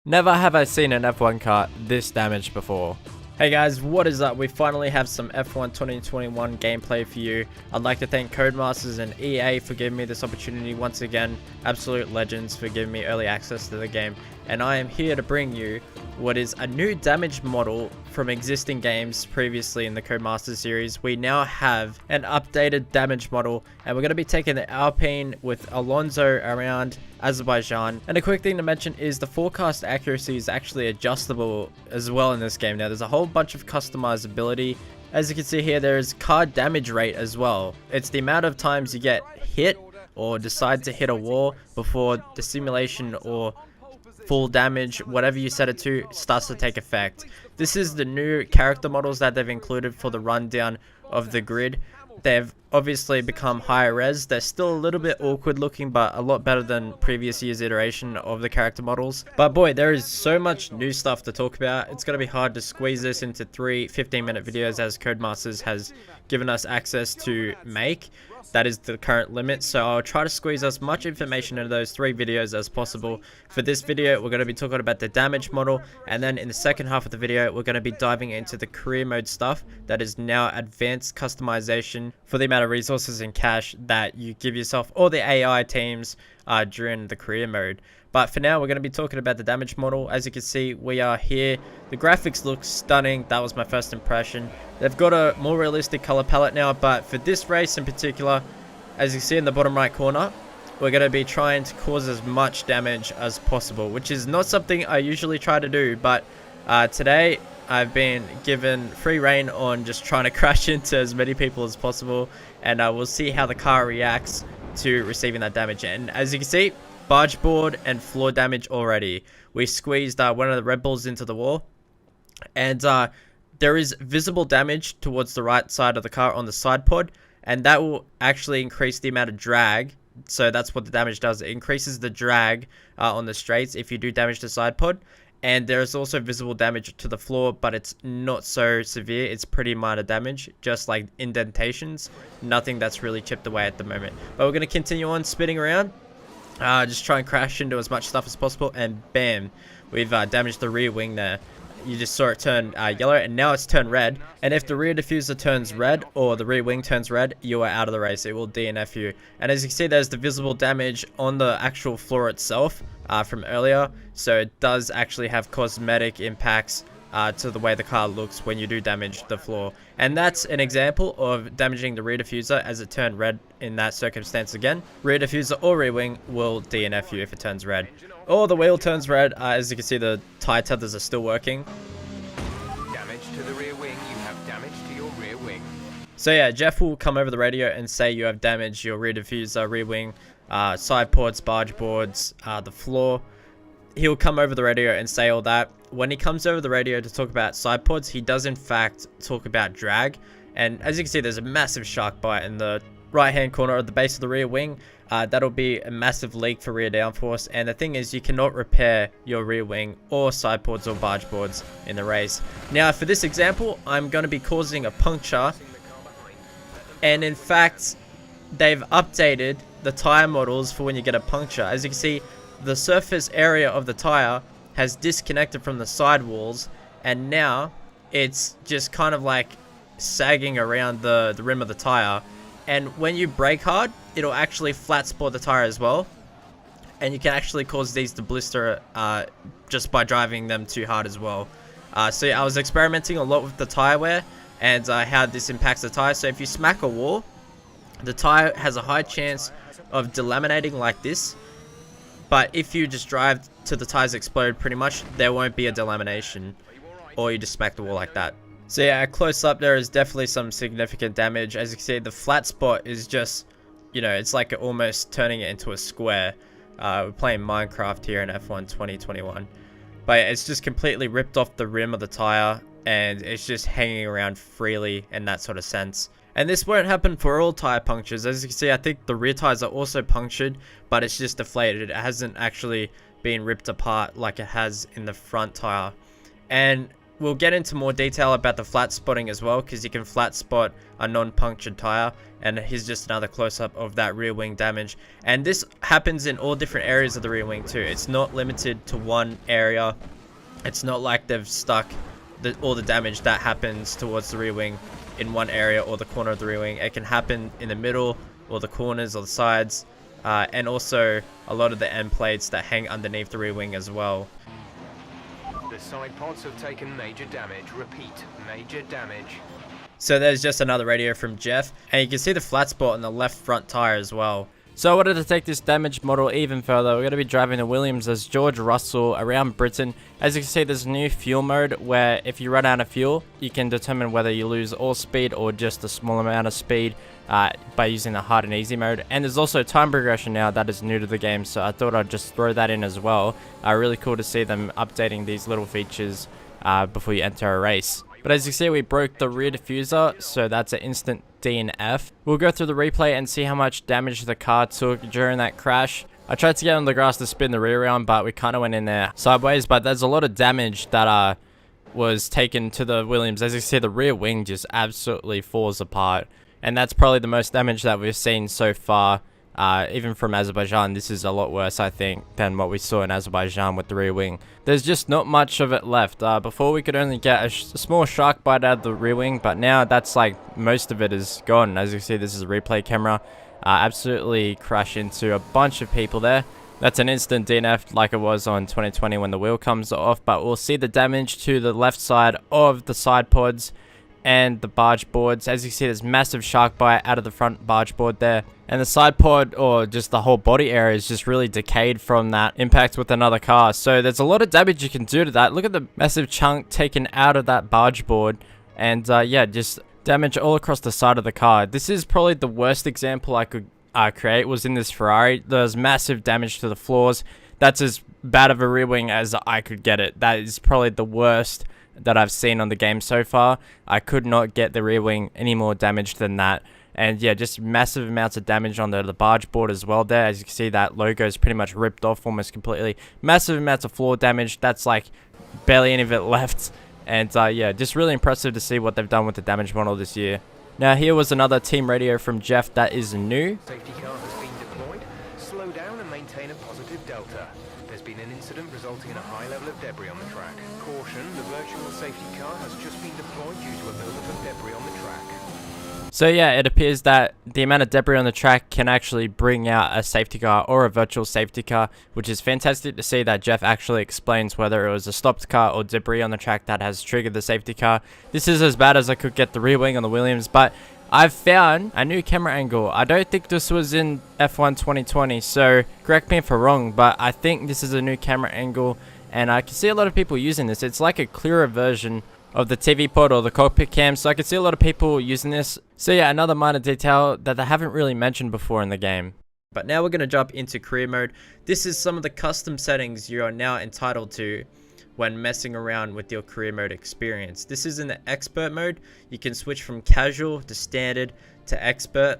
Never have I seen an F1 car this damaged before. Hey guys, what is up? We finally have some F1 2021 gameplay for you. I'd like to thank Codemasters and EA for giving me this opportunity once again. Absolute legends for giving me early access to the game. And I am here to bring you what is a new damage model from existing games previously in the Codemasters series. We now have an updated damage model, and we're going to be taking the Alpine with Alonso around Azerbaijan. And a quick thing to mention is the forecast accuracy is actually adjustable as well in this game. Now there's a whole bunch of customizability. As you can see here, there is car damage rate as well. It's the amount of times you get hit or decide to hit a wall before the simulation or full damage, whatever you set it to, starts to take effect. This is the new character models that they've included for the rundown of the grid. They've obviously become higher res. They're still a little bit awkward looking, but a lot better than previous year's iteration of the character models. But boy, there is so much new stuff to talk about. It's going to be hard to squeeze this into 3 15-minute videos as Codemasters has given us access to make. That is the current limit, so I'll try to squeeze as much information into those 3 videos as possible. For this video, we're going to be talking about the damage model, and then in the second half of the video, we're going to be diving into the career mode stuff that is now advanced customization for the amount of resources and cash that you give yourself or the AI teams during the career mode. But for now, we're going to be talking about the damage model. As you can see, we are here. The graphics look stunning. That was my first impression. They've got a more realistic color palette now, but for this race in particular, as you see in the bottom right corner, we're going to be trying to cause as much damage as possible, which is not something I usually try to do, but today I've been given free rein on just trying to crash into as many people as possible, and we'll see how the car reacts to receiving that damage. And as you can see, Bargeboard and floor damage already. We squeezed one of the Red Bulls into the wall, and there is visible damage towards the right side of the car on the side pod, and that will actually increase the amount of drag. So that's what the damage does. It increases the drag on the straights if you do damage the side pod. And there's also visible damage to the floor, but it's not so severe. It's pretty minor damage, just like indentations. Nothing that's really chipped away at the moment. But we're going to continue on spinning around. Just try and crash into as much stuff as possible, and bam, we've damaged the rear wing there. You just saw it turn yellow, and now it's turned red. And if the rear diffuser turns red or the rear wing turns red, you are out of the race. It will DNF you. And as you can see, there's the visible damage on the actual floor itself from earlier. So it does actually have cosmetic impacts to the way the car looks when you do damage the floor. And that's an example of damaging the rear diffuser as it turned red in that circumstance again. Rear diffuser or rear wing will DNF you if it turns red. Or the wheel turns red. As you can see, the tire tethers are still working. Damage to the rear wing. You have damage to your rear wing. So yeah, Jeff will come over the radio and say you have damaged your rear diffuser, rear wing, side ports, barge boards, the floor. He'll come over the radio and say all that. When he comes over the radio to talk about side pods, he does in fact talk about drag. And as you can see, there's a massive shark bite in the right hand corner at the base of the rear wing. That'll be a massive leak for rear downforce. And the thing is, you cannot repair your rear wing or side pods or barge boards in the race. Now for this example, I'm going to be causing a puncture. And in fact, they've updated the tire models for when you get a puncture. As you can see, the surface area of the tire has disconnected from the sidewalls, and now it's just kind of like sagging around the rim of the tire. And when you brake hard, it'll actually flat spot the tire as well, and you can actually cause these to blister just by driving them too hard as well. So yeah, I was experimenting a lot with the tire wear and how this impacts the tire. So if you smack a wall, the tire has a high chance of delaminating like this. But if you just drive till the tires explode, pretty much, there won't be a delamination. Or you just smack the wall like that. So yeah, close up, there is definitely some significant damage. As you can see, the flat spot is just, you know, it's like almost turning it into a square. We're playing Minecraft here in F1 2021. But it's just completely ripped off the rim of the tire, and it's just hanging around freely in that sort of sense. And this won't happen for all tire punctures. As you can see, I think the rear tires are also punctured, but it's just deflated. It hasn't actually been ripped apart like it has in the front tire. And we'll get into more detail about the flat spotting as well, because you can flat spot a non-punctured tire, and here's just another close-up of that rear wing damage. And this happens in all different areas of the rear wing too. It's not limited to one area. It's not like they've stuck all the damage that happens towards the rear wing in one area or the corner of the rear wing. It can happen in the middle or the corners or the sides, and also a lot of the end plates that hang underneath the rear wing as well. The side pods have taken major damage. Repeat, major damage. So there's just another radio from Jeff, and you can see the flat spot on the left front tire as well. So I wanted to take this damage model even further. We're going to be driving the Williams as George Russell around Britain. As you can see, there's a new fuel mode where if you run out of fuel, you can determine whether you lose all speed or just a small amount of speed by using the hard and easy mode. And there's also time progression now that is new to the game, so I thought I'd just throw that in as well. Really cool to see them updating these little features before you enter a race. But as you see, we broke the rear diffuser, so that's an instant DNF. We'll go through the replay and see how much damage the car took during that crash. I tried to get on the grass to spin the rear around, but we kind of went in there sideways. But there's a lot of damage that was taken to the Williams. As you see, the rear wing just absolutely falls apart. And that's probably the most damage that we've seen so far. Even from Azerbaijan, this is a lot worse, I think, than what we saw in Azerbaijan with the rear wing. There's just not much of it left. Before we could only get a small shark bite out of the rear wing, but now that's like most of it is gone. As you can see, this is a replay camera. Absolutely crash into a bunch of people there. That's an instant DNF like it was on 2020 when the wheel comes off, but we'll see the damage to the left side of the side pods and the barge boards. As you see, there's massive shark bite out of the front barge board there, and the side pod, or just the whole body area, is just really decayed from that impact with another car. So there's a lot of damage you can do to that. Look at the massive chunk taken out of that barge board, and yeah, just damage all across the side of the car. This is probably the worst example I could create, was in this Ferrari. There's massive damage to the floors. That's as bad of a rear wing as I could get it. That is probably the worst that I've seen on the game so far. I could not get the rear wing any more damaged than that. And yeah, just massive amounts of damage on the barge board as well there. As you can see, that logo is pretty much ripped off almost completely. Massive amounts of floor damage. That's like barely any of it left. And yeah, just really impressive to see what they've done with the damage model this year. Now here was another team radio from Jeff that is new. Safety car has been deployed. Slow down and maintain a positive delta. There's been an incident resulting in a high level of debris on the track. Caution, the virtual safety car has just been deployed due to a buildup of debris on the track. So yeah, it appears that the amount of debris on the track can actually bring out a safety car or a virtual safety car, which is fantastic to see that Jeff actually explains whether it was a stopped car or debris on the track that has triggered the safety car. This is as bad as I could get the rear wing on the Williams, but I've found a new camera angle. I don't think this was in F1 2020, so correct me if I'm wrong, but I think this is a new camera angle, and I can see a lot of people using this. It's like a clearer version of the TV pod or the cockpit cam, so I can see a lot of people using this. So yeah, another minor detail that they haven't really mentioned before in the game. But now we're going to jump into career mode. This is some of the custom settings you are now entitled to when messing around with your career mode experience. This is in the expert mode. You can switch from casual to standard to expert.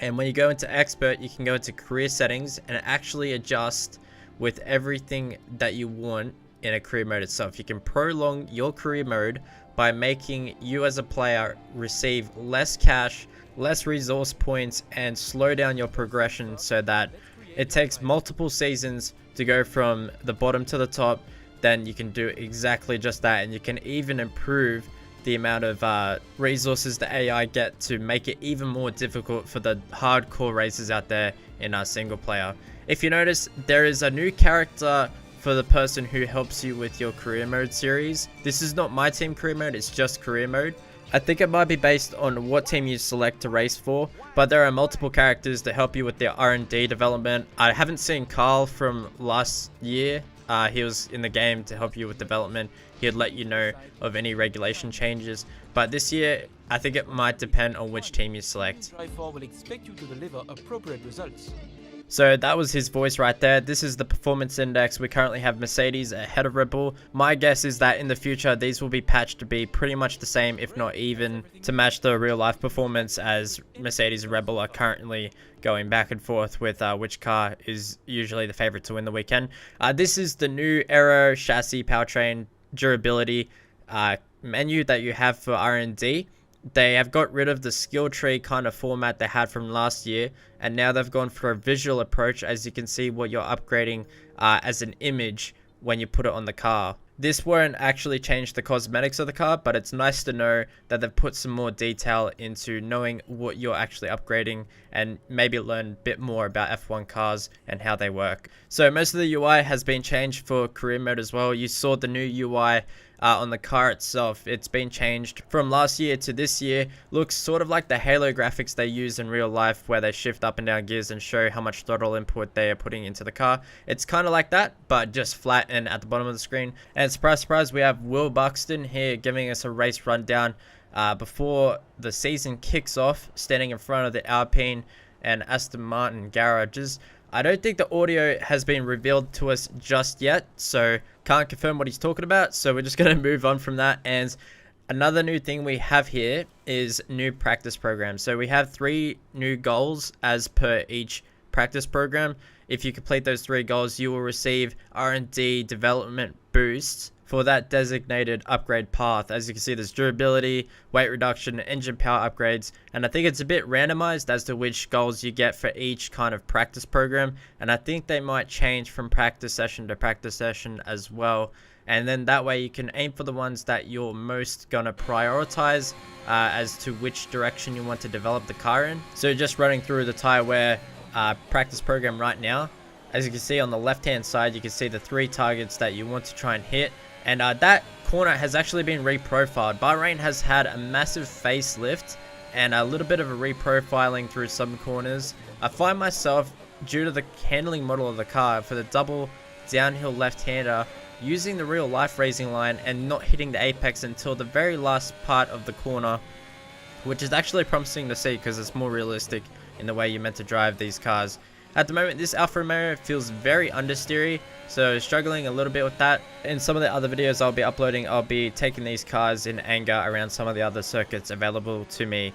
And when you go into expert, you can go into career settings and actually adjust with everything that you want in a career mode itself. You can prolong your career mode by making you as a player receive less cash, less resource points, and slow down your progression so that it takes multiple seasons to go from the bottom to the top. Then you can do exactly just that, and you can even improve the amount of resources the AI get to make it even more difficult for the hardcore racers out there in our single player. If you notice, there is a new character for the person who helps you with your career mode series. This is not my team career mode, it's just career mode. I think it might be based on what team you select to race for, but there are multiple characters that help you with their R&D development. I haven't seen Carl from last year. He was in the game to help you with development. He'd let you know of any regulation changes, but this year I think it might depend on which team you select. Will expect you to deliver appropriate results. So that was his voice right there. This is the performance index. We currently have Mercedes ahead of Red Bull. My guess is that in the future, these will be patched to be pretty much the same, if not even, to match the real life performance, as Mercedes and Red Bull are currently going back and forth with which car is usually the favorite to win the weekend. This is the new aero chassis powertrain durability. menu that you have for R&D. They have got rid of the skill tree kind of format they had from last year, and now they've gone for a visual approach, as you can see what you're upgrading as an image when you put it on the car. This won't actually change the cosmetics of the car, but it's nice to know that they've put some more detail into knowing what you're actually upgrading, and maybe learn a bit more about F1 cars and how they work. So most of the UI has been changed for career mode as well. You saw the new UI on the car itself. It's been changed from last year to this year. Looks sort of like the Halo graphics they use in real life, where they shift up and down gears and show how much throttle input they are putting into the car. It's kind of like that, but just flat and at the bottom of the screen. And surprise, surprise, we have Will Buxton here giving us a race rundown before the season kicks off, standing in front of the Alpine and Aston Martin garages. I don't think the audio has been revealed to us just yet, so can't confirm what he's talking about, so we're just going to move on from that. And another new thing we have here is new practice programs. So we have 3 new goals as per each practice program. If you complete those 3 goals, you will receive R&D development boosts for that designated upgrade path. As you can see, there's durability, weight reduction, engine power upgrades, and I think it's a bit randomized as to which goals you get for each kind of practice program, and I think they might change from practice session to practice session as well. And then that way you can aim for the ones that you're most gonna prioritize as to which direction you want to develop the car in. So just running through the Tyre Wear practice program right now, as you can see on the left hand side, you can see the 3 targets that you want to try and hit. And that corner has actually been reprofiled. Bahrain has had a massive facelift and a little bit of a reprofiling through some corners. I find myself, due to the handling model of the car, for the double downhill left-hander, using the real life racing line and not hitting the apex until the very last part of the corner, which is actually promising to see because it's more realistic in the way you're meant to drive these cars. At the moment, this Alfa Romeo feels very understeery, so struggling a little bit with that. In some of the other videos I'll be uploading, I'll be taking these cars in anger around some of the other circuits available to me.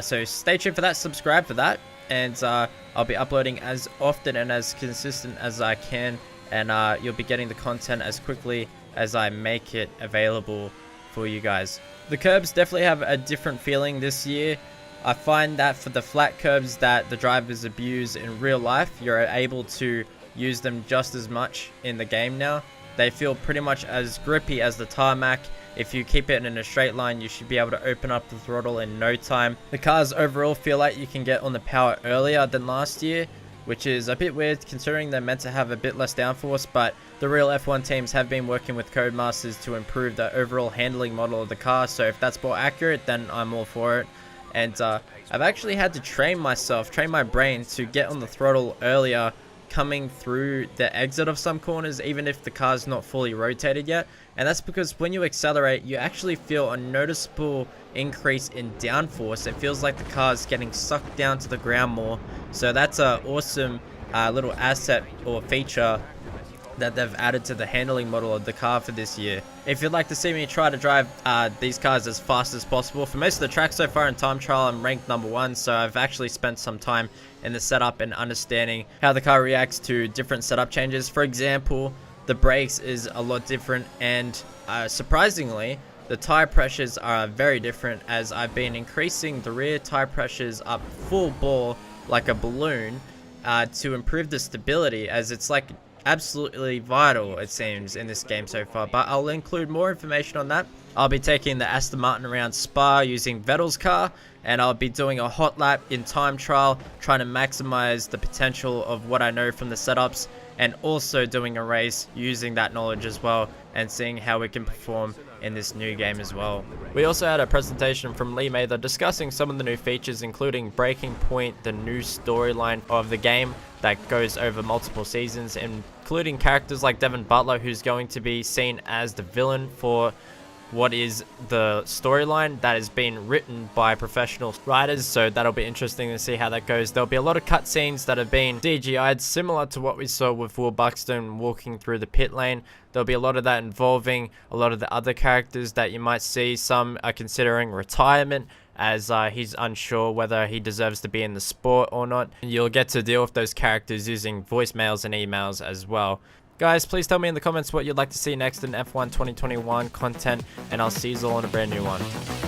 So stay tuned for that, subscribe for that, and I'll be uploading as often and as consistent as I can, and you'll be getting the content as quickly as I make it available for you guys. The curbs definitely have a different feeling this year. I find that for the flat curbs that the drivers abuse in real life, you're able to use them just as much in the game now. They feel pretty much as grippy as the tarmac. If you keep it in a straight line, you should be able to open up the throttle in no time. The cars overall feel like you can get on the power earlier than last year, which is a bit weird considering they're meant to have a bit less downforce, but the real F1 teams have been working with Codemasters to improve the overall handling model of the car, so if that's more accurate, then I'm all for it. And I've actually had to train my brain to get on the throttle earlier coming through the exit of some corners, even if the car's not fully rotated yet. And that's because when you accelerate, you actually feel a noticeable increase in downforce. It feels like the car's getting sucked down to the ground more. So that's an awesome little asset or feature that they've added to the handling model of the car for this year. If you'd like to see me try to drive these cars as fast as possible, for most of the tracks so far in time trial, I'm ranked #1, so I've actually spent some time in the setup and understanding how the car reacts to different setup changes. For example, the brakes is a lot different, and surprisingly, the tire pressures are very different, as I've been increasing the rear tire pressures up full bore like a balloon to improve the stability, as it's like absolutely vital, it seems, in this game so far. But I'll include more information on that. I'll be taking the Aston Martin around Spa using Vettel's car, and I'll be doing a hot lap in time trial, trying to maximize the potential of what I know from the setups, and also doing a race using that knowledge as well, and seeing how we can perform in this new game as well. We also had a presentation from Lee Mather discussing some of the new features, including Breaking Point, the new storyline of the game that goes over multiple seasons, including characters like Devin Butler, who's going to be seen as the villain for what is the storyline that is being written by professional writers, so that'll be interesting to see how that goes. There'll be a lot of cutscenes that have been CGI'd, similar to what we saw with Will Buxton walking through the pit lane. There'll be a lot of that involving a lot of the other characters that you might see. Some are considering retirement, as he's unsure whether he deserves to be in the sport or not. You'll get to deal with those characters using voicemails and emails as well. Guys, please tell me in the comments what you'd like to see next in F1 2021 content, and I'll see you all in a brand new one.